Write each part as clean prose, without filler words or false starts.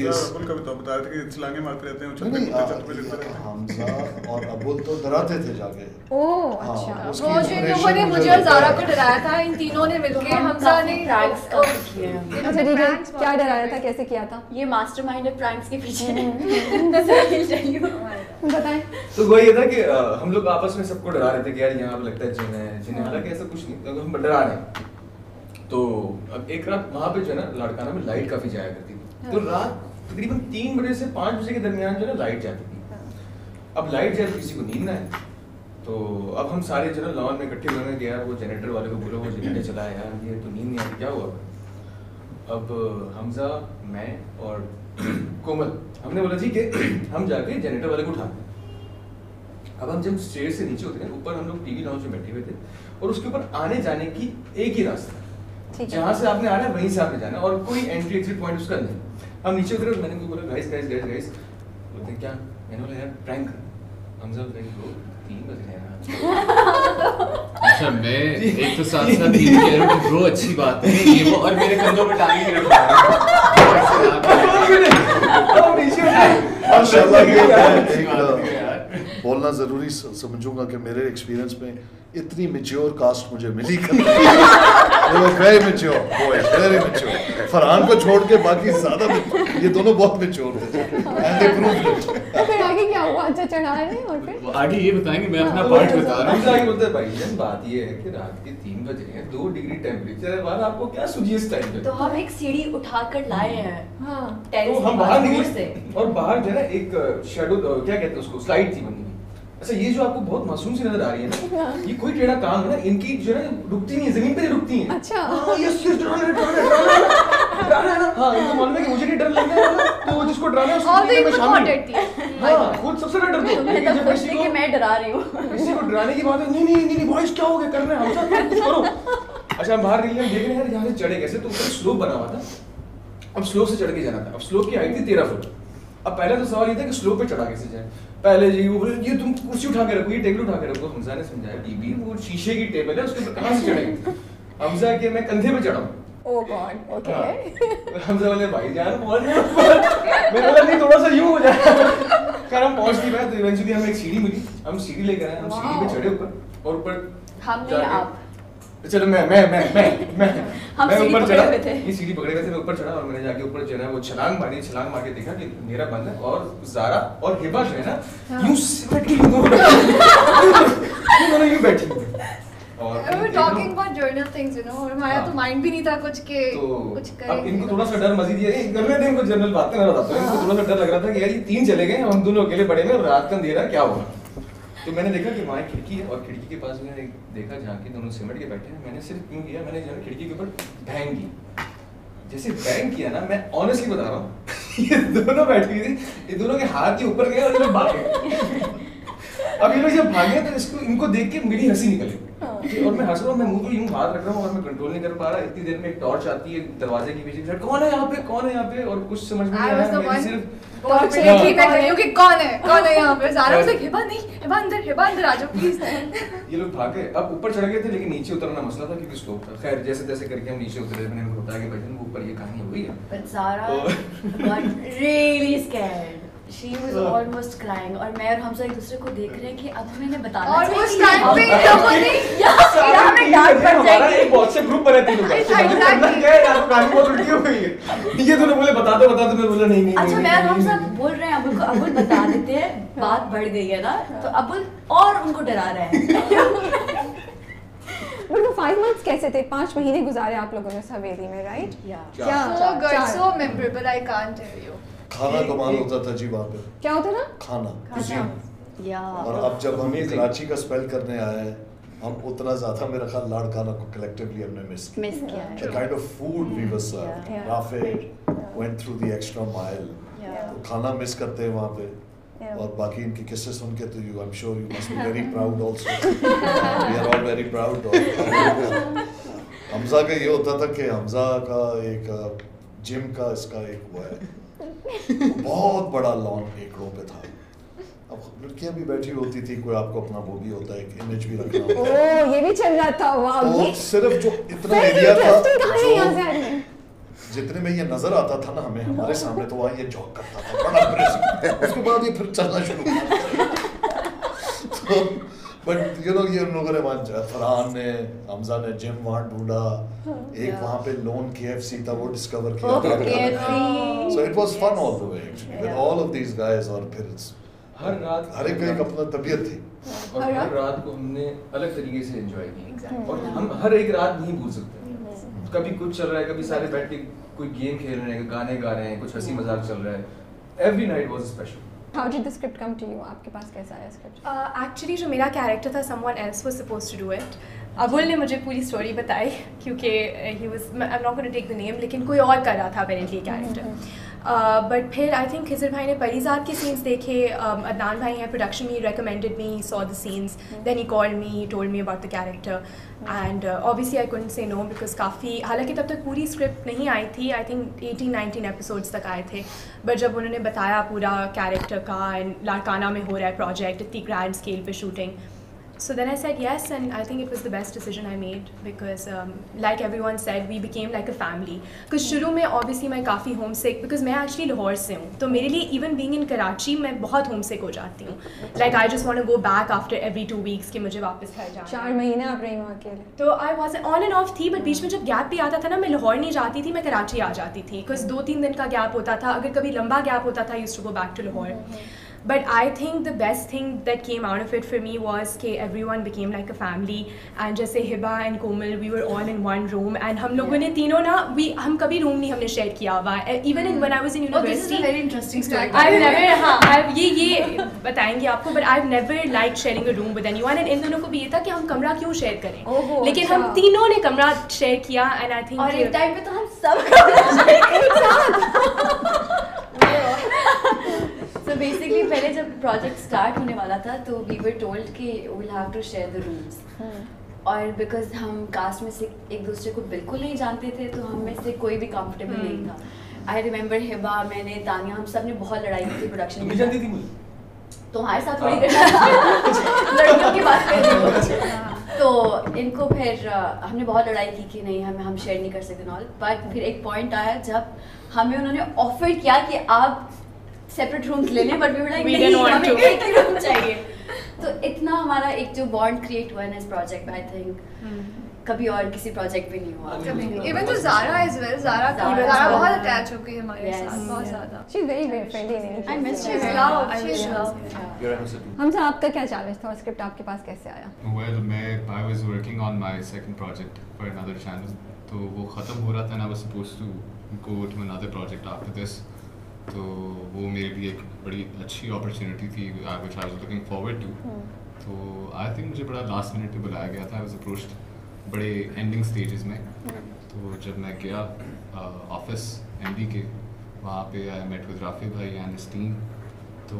अबुल का भी तो बताया था कि छलांगे मारते रहते हैं, उछलते कूदते चलते रहते हैं। हमजा और अबुल तो डराते थे जाके। ओह अच्छा, वो जिन लोगों ने मुझे और ज़ारा को डराया था, इन तीनों ने मिलके हमजा ने प्रैंक्स किए हैं। अच्छा ठीक है, क्या डराया था, कैसे किया था? ये मास्टरमाइंड है प्रैंक्स के पीछे। बताएं। तो वो ये था कि हम लोग आपस में सबको डरा रहे थे कि यार यहाँ पे लगता है जिन है जिन है, हालांकि ऐसा कुछ नहीं, तो हम डरा रहे हैं। तो अब एक रात वहाँ पे जो है ना लाड़काना में लाइट काफी जाया करती थी, तो रात तकरीबन 3 बजे से 5 बजे के दरमियान जो है ना लाइट जाती थी। अब लाइट जाए तो किसी को नींद ना आए, तो अब हम सारे जो है लॉन में इकट्ठे हुए हैं कि यार वो जनरेटर वाले को बोलो वो जनरेटर चलाए यार, ये तो नींद नहीं आती, क्या हुआ? अब हमजा, मैं और कोमल हमने बोला जी कि हम जाके जनरेटर वाले को उठाते हैं। अब हम जब स्टेज से नीचे उतरे, ऊपर हम लोग टीवी लाउंज में बैठे हुए थे और उसके ऊपर आने जाने की एक ही रास्ता, जहाँ से आपने आना है वहीं से आपने जाना, और कोई एंट्री एग्जिट पॉइंट उसका नहीं। हम नीचे उतरे और मैंने उनको बोला गाइस गाइस गाइस गाइस, बोलते क्या? मैंने बोला यार प्रैंक। हमजा ब्रो 3 बज रहे हैं। अच्छा मैं एक तो साथ साथ ये कह रहा हूँ ब्रो अच्छी बात है ये वो, और मेरे कंधों पे टांग के रखा बोलना जरूरी समझूंगा कि मेरे एक्सपीरियंस में इतनी मैच्योर कास्ट मुझे मिली very mature boy, very mature. Farhan को छोड़ के बाकी ज्यादा ये दोनों बहुत मैच्योर थे एंड दे प्रूव्ड इट। तो फिर आगे क्या हुआ? अच्छा चढ़ा रहे हैं और फिर आगे ये बताएंगे, मैं अपना पार्ट बता रहा हूँ। आगे बोलते हैं भाईजान बात ये है कि रात के 3 बजे हैं, 2 डिग्री टेम्परेचर है बाहर, आपको क्या सूझी इस टाइम पे? तो हम एक सीढ़ी उठाकर लाए हैं। हाँ। तो हम बाहर निकले और बाहर जो है ना एक शैडो क्या कहते हैं उसको, स्लाइड थी बनी हुई। अच्छा ये जो आपको बहुत मासूम सी नजर आ रही है ना, ये कोई टेढ़ा काम है ना, इनकी जो है ना रुकती नहीं है, जमीन पे नहीं रुकती है। अच्छा यस यस डराना है ना। हाँ इनको मालूम है कि मुझे नहीं डर लगने वाला, तो वो जिसको डराना है उसको मैं शामिल। हाँ खुद सबसे डर डरते मैं हैं तो सोचती कि मैं डरा रही हूँ। किसी को डराने की बात है, नहीं नहीं नहीं बॉयज क्या हो गया, कर रहे हैं हम सब कुछ करो। अच्छा हम बाहर निकले, देख रहे हैं यहाँ से चढ़े कैसे, तो ऊपर स्लोप बना हुआ था, अब स्लोप से चढ़ के जाना था। अब स्लोप की हाइट थी 13 फुट। अब पहले तो सवाल ये था कि स्लोप पे चढ़ा कैसे जाए। पहले जी वो बोले ये तुम कुर्सी उठा के रखो, ये टेबल उठा के रखो। हमजा ने समझाया बीबी वो शीशे की टेबल है, उसके ऊपर कहाँ से चढ़ेंगे? हमजा के मैं कंधे पे चढ़ा। ओह गॉड ओके। हमजा बोले भाईजान पहुंच गए ऊपर। मैंने बोला नहीं थोड़ा सा यूं हो जाए। खैर हम पहुंच नहीं पाए, तो इवेंचुअली हमें एक सीढ़ी मिली, हम सीढ़ी लेकर आए, हम सीढ़ी पे चढ़े ऊपर, और ऊपर हमने आप चलो मैं हम सीढ़ी ऊपर पकड़े चढ़ा, हुए थे। ये सीढ़ी पकड़े हुए थे, मैं ऊपर चढ़ा और मैंने जाके ऊपर जो है वो छलांग मार के देखा कि मेरा बंद है, और ज़ारा और हिबा जो है ना यूं सिमट के दोनों यूं बैठी हुई और We were talking about journal things, you know, और हमारा तो माइंड भी नहीं था कुछ के कुछ अब करेंगे। इनको थोड़ा सा डर मजीद ये करने दें, इनको जनरल बातें मैं बताता हूँ। इनको थोड़ा सा डर लग रहा था कि यार ये 3 चले गए, हम दोनों अकेले पड़े हैं और रात का अंधेरा क्या होगा। तो मैंने देखा कि वहाँ खिड़की है और खिड़की के पास मैंने देखा जहाँ के दोनों सिमट के बैठे हैं। मैंने सिर्फ क्यों किया, मैंने जो है खिड़की के ऊपर बैंग की। जैसे बैंग किया ना, मैं ऑनेस्टली बता रहा हूँ ये दोनों बैठी हुई थी, ये दोनों के हाथ के ऊपर गए और ये लोग भागे। अब ये लोग जब भागे तो इसको इनको देख के मेरी हंसी निकली और मैं हंस रहा हूँ, मैं मुंह पे यूं हाथ रख रहा हूँ और मैं कंट्रोल नहीं कर पा रहा। इतनी देर में एक टॉर्च आती है दरवाजे के पीछे, कौन है यहाँ पे, कौन है यहाँ पे, और कुछ समझ में नहीं आया। मेरी सिर्फ टॉर्च लेके मैं कह रही हूँ कि कौन है यहाँ पे। ज़ारा was like हिबा नहीं, हिबा अंदर आ जाओ प्लीज। ये लोग भागे। अब ऊपर चढ़ गए थे लेकिन नीचे उतरना मसला था क्योंकि स्लोप था। खैर जैसे तैसे करके हम नीचे उतरे। मैंने उनको बताया कि भाई वो ऊपर ये कहानी हो गई है। But Zara got really scared. She was almost crying और मैं और हमजा एक दूसरे को देख रहे हैं कि अब हमें इन्हें बताना और चाहिए उस कि टाइम हम- पे इन लोगों ने यहाँ हमें डांट पड़ हमारा जाएगी। एक व्हाट्सएप ग्रुप बना 3 लोग। Exactly. क्या है यार कहानी बहुत उल्टी हो गई है। ये दोनों बोले बता दो मैं बोला नहीं। अच्छा मैं और हमजा बोल रहे हैं अबुल को, अबुल बता देते हैं, बात बढ़ गई है ना, तो अबुल और उनको डरा रहे हैं। बट वो 5 months कैसे थे? 5 महीने गुजारे आप लोगों ने सवेरी में, राइट? क्या so good, so memorable, I can't tell you. खाना कमाल होता था जी वहाँ पे। क्या होता था? खाना या और अब जब हम कराची का स्पेल करने आए हैं, हम उतना ज्यादा मेरा ख्याल लाड़काना को कलेक्टिवली हमने मिस किया है। The kind of food we were served, Yeah. Rafe went through the extra mile. तो खाना मिस करते हैं वहाँ पे। और बाकी इनके किस्से सुन के तो I'm sure you must be very proud also. We are all very proud. Hamza का ये होता था कि हमजा का एक जिम का इसका एक हुआ है, बहुत बड़ा लॉन एकड़ों पे था। अब लड़कियां भी बैठी होती थी, कोई आपको अपना वो भी होता है, एक इमेज भी रखना होता है। ओह ये भी चल रहा था। वाह तो ये सिर्फ जो इतना एरिया था कहानी यहाँ से आ रही है। जितने में ये नजर आता था ना हमें हमारे सामने तो वहाँ ये जॉक करता था बड़ा aggressive। उसके बाद ये फिर चलना शुरू कर तो बट यू नो ये उन लोगों ने वहाँ फरहान ने हमजा ने जिम वहाँ ढूंढा एक वहाँ पे लोन KFC था वो डिस्कवर किया so it was fun all the way actually with all of these guys और फिर हर एक का एक अपना तबीयत थी और हर रात को हमने अलग तरीके से एंजॉय की और हम हर एक रात नहीं भूल सकते। कभी कुछ चल रहा है, कभी सारे बैठ के कोई गेम खेल रहे हैं, गाने गा रहे हैं, कुछ हंसी मजाक चल रहा है। Every night was special. How did the script come to you? आपके पास कैसा आया स्क्रिप्ट? एक्चुअली जो मेरा कैरेक्टर था someone else was supposed to do it. Abul ने मुझे पूरी स्टोरी बताई क्योंकि he was I'm not going to take the name लेकिन कोई और कर रहा था apparently कैरेक्टर। बट फिर आई थिंक खिजर भाई ने परिजात के सीन्स देखे, अदनान भाई हैं प्रोडक्शन में, recommended me, he saw the scenes, then he called me, he told me about the character and obviously I couldn't say no because काफ़ी, हालांकि तब तक पूरी स्क्रिप्ट नहीं आई थी, आई थिंक 18-19 एपिसोड्स तक आए थे, बट जब उन्होंने बताया पूरा कैरेक्टर का एंड लाड़काना में हो रहा है प्रोजेक्ट, इतनी ग्रैंड स्केल पे shooting, so then I said yes and I think it was the best decision I made because like everyone said we became like a family because शुरू में obviously मैं काफ़ी homesick because मैं actually Lahore से हूँ, तो मेरे लिए even being in Karachi मैं बहुत homesick हो जाती हूँ, like I just want to go back after every 2 weeks कि मुझे वापस घर जाना। 4 महीने आप रही वहाँ अकेले? तो I was on and off थी, but बीच में जब गैप भी आता था ना, मैं लाहौर नहीं जाती थी, मैं कराची आ जाती थी because 2-3 दिन का गैप होता था, अगर कभी लंबा गैप होता था I used to go back to Lahore। But I think the best thing that came out of it for me was कि everyone became like a family and जैसे Hiba and Komal we were all in one room and हम लोगों ने तीनों ना हम कभी room नहीं हमने शेयर किया हुआ, even when I was in university। This is a very interesting story। I've never हाँ ये बताएंगे आपको, but I've never liked sharing a room with anyone and इन दोनों को भी ये था कि हम कमरा क्यों शेयर करें, लेकिन हम तीनों ने कमरा शेयर किया and I think और एक टाइम पे तो हम सब कमरा शेयर So basically पहले जब प्रोजेक्ट स्टार्ट होने वाला था तो we were told कि we'll have to share the rooms और बिकॉज हम कास्ट में से एक दूसरे को बिल्कुल नहीं जानते थे तो हम में से कोई भी कंफर्टेबल नहीं था। आई रिमेंबर हिबा, मैंने, तानिया, हम सब ने बहुत लड़ाई की थी प्रोडक्शन में। जानती थी मुझे? तुम्हारे साथ थोड़ी करना था लड़कियों की बात कर रही हूँ। तो इनको फिर हमने बहुत लड़ाई की कि नहीं हम शेयर नहीं कर सकते नॉल, बट फिर एक पॉइंट आया जब हमें उन्होंने ऑफर किया कि आप सेपरेट रूम्स ले लें, बट वी वर लाइक नहीं हमें एक ही रूम चाहिए। तो इतना हमारा एक जो बॉन्ड क्रिएट हुआ है ना इस प्रोजेक्ट में, आई थिंक कभी और किसी प्रोजेक्ट में नहीं हुआ। इवन तो ज़ारा as well, ज़ारा बहुत अटैच हो गई हमारे साथ, बहुत ज़्यादा। She's very friendly। I miss her। I miss her। हमसे आपका क्या चैलेंज था और स्क्रिप्ट आपके पास कैसे आया? Well, I was working on my second project for another channel, तो वो ख़त्म हो रहा था and I was supposed to go to another project after this, तो वो मेरे लिए एक बड़ी अच्छी अपॉर्चुनिटी थी which I was looking forward to। तो आई थिंक मुझे बड़ा लास्ट मिनट पे बुलाया गया था, I was approached बड़े एंडिंग स्टेजेस में। तो जब मैं गया ऑफिस MD के, वहाँ पे आई मेट विद राफी भाई एंड हिज टीम, तो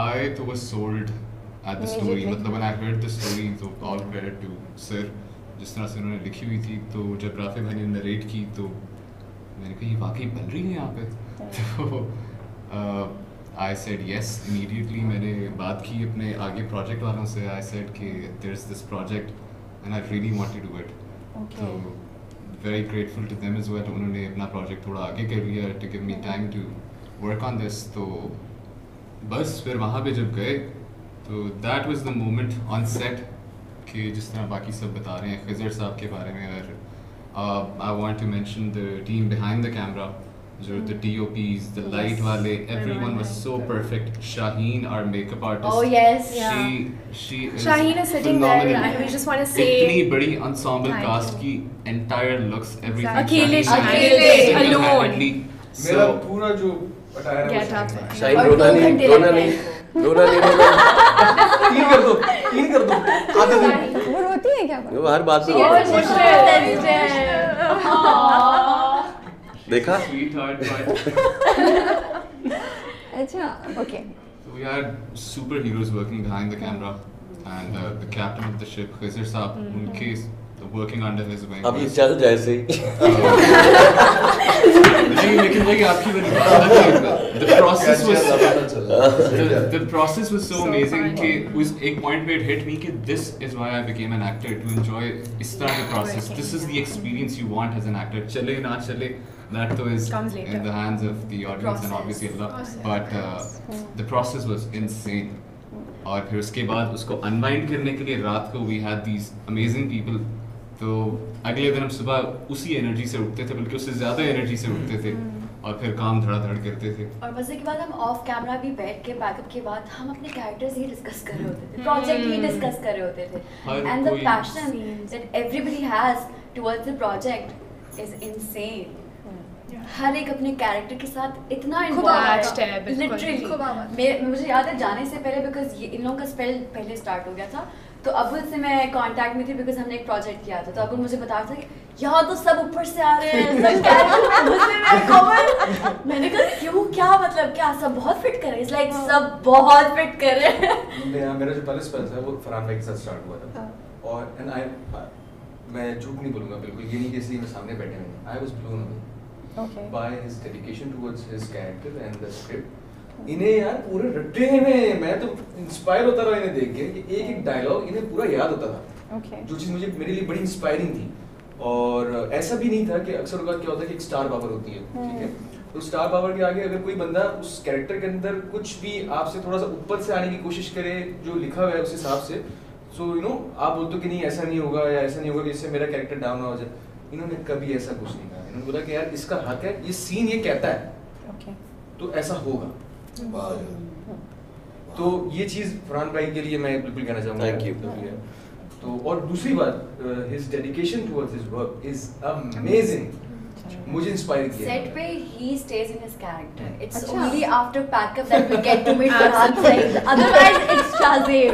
आई तो was sold at the story, मतलब when I heard the story तो ऑल क्रेडिट टू सर, जिस तरह से उन्होंने लिखी हुई थी। तो जब राफी भाई ने नरेट की तो मैंने कहा ये वाकई बन रही है यहाँ पे, तो आई सेड यस इमीडिएटली। मैंने बात की अपने आगे प्रोजेक्ट वालों से, आई सेड कि there is this project and I really want to do it. तो very grateful to them as well, उन्होंने अपना प्रोजेक्ट थोड़ा आगे कर लिया to give me time to work on this. तो बस फिर वहाँ पे जब गए तो that was the moment on set कि जिस तरह बाकी सब बता रहे हैं खिजर साहब के बारे में, और I want to mention the team behind the camera, जो the DOPs, the light वाले, everyone was so perfect. Shaheen, our makeup artist. Oh yes, she is Shaheen is sitting there and we just want to say इतनी बड़ी ensemble cast की entire looks, everything. अकेले alone. मेरा पूरा जो attire है Get up. Shaheen रोना नहीं तीन कर दो आधा दिन। वो रोती है क्या? वो हर बात पे देखा Sweetheart, अच्छा, okay. So we are superheroes working behind the camera, and the captain of the ship, Khizr Saab, उनके working under his wing. अब ये चल जैसे नहीं, लेकिन वही आपकी वाली बात है कि the process was so amazing कि उस एक point पे it hit me कि this is why I became an actor, to enjoy इस तरह के process. This is the experience you want as an actor. चले ना चले, that though is Comes later. in the hands of the audience and obviously Allah. But the process was insane. और फिर उसके बाद उसको unwind करने के लिए रात को we had these amazing people. तो अगले दिन हम सुबह उसी एनर्जी से उठते थे, बल्कि उससे ज़्यादा एनर्जी से उठते थे और फिर काम धड़ाधड़ करते थे. और मजे की बात, हम ऑफ कैमरा भी बैठ के बैकअप के बाद हम अपने कैरेक्टर्स ही डिस्कस कर रहे होते थे, प्रोजेक्ट ही डिस्कस कर रहे होते थे. And the passion that everybody has towards the project is insane. हर एक अपने कैरेक्टर के साथ इतना attached है, बिल्कुल. लिटरली मुझे याद है जाने से पहले, बिकॉज इन लोगों का स्पेल पहले स्टार्ट हो गया था, तो अबुल से मैं कांटेक्ट में थी बिकॉज हमने एक प्रोजेक्ट किया था. तो अबुल मुझे बता रहा था कि यहाँ तो सब ऊपर से आ रहे हैं, सब कैरेक्टर मुझसे मैं कवर. मैंने कहा क्यों, क्या मतलब, क्या सब बहुत फिट कर रहे हैं? इट्स लाइक सब बहुत फिट कर रहे हैं. मेरा जो पहले स्पेल था वो फरहान भाई के साथ स्टार्ट हुआ था. और मैं झूठ नहीं बोलूँगा बिल्कुल, ये नहीं कि इसलिए मैं सामने बैठे हैं. I was blown away by his dedication towards his character and the script. इन्हें यार पूरे रट्टे में मैं तो इंस्पायर होता रहा इन्हें देख के कि एक एक डायलॉग इन्हें पूरा याद होता था. जो चीज़ मुझे मेरे लिए बड़ी इंस्पायरिंग थी. और ऐसा भी नहीं था कि अक्सर क्या होता है कि एक स्टार पावर होती है, ठीक है, तो स्टार पावर के आगे अगर कोई बंदा उस कैरेक्टर के अंदर कुछ भी आपसे थोड़ा सा ऊपर से आने की कोशिश करे जो लिखा हुआ है उस हिसाब से, सो यू नो आप बोलते हो कि नहीं ऐसा नहीं होगा या ऐसा नहीं होगा कि इससे मेरा कैरेक्टर डाउन हो जाए. इन्होंने कभी ऐसा कुछ नहीं कहा. इन्होंने बोला कि यार इसका हक है, ये सीन ये कहता है तो ऐसा होगा. तो ये चीज़ फरहान भाई के लिए मैं बिल्कुल कहना चाहूँगा. Thank you. तो और दूसरी बात, his dedication towards his work is amazing. मुझे इंस्पायर किया. सेट पे ही stays in his character. It's only after pack up that we get to meet Farhan भाई, अदरवाइज इट्स शाज़ेब.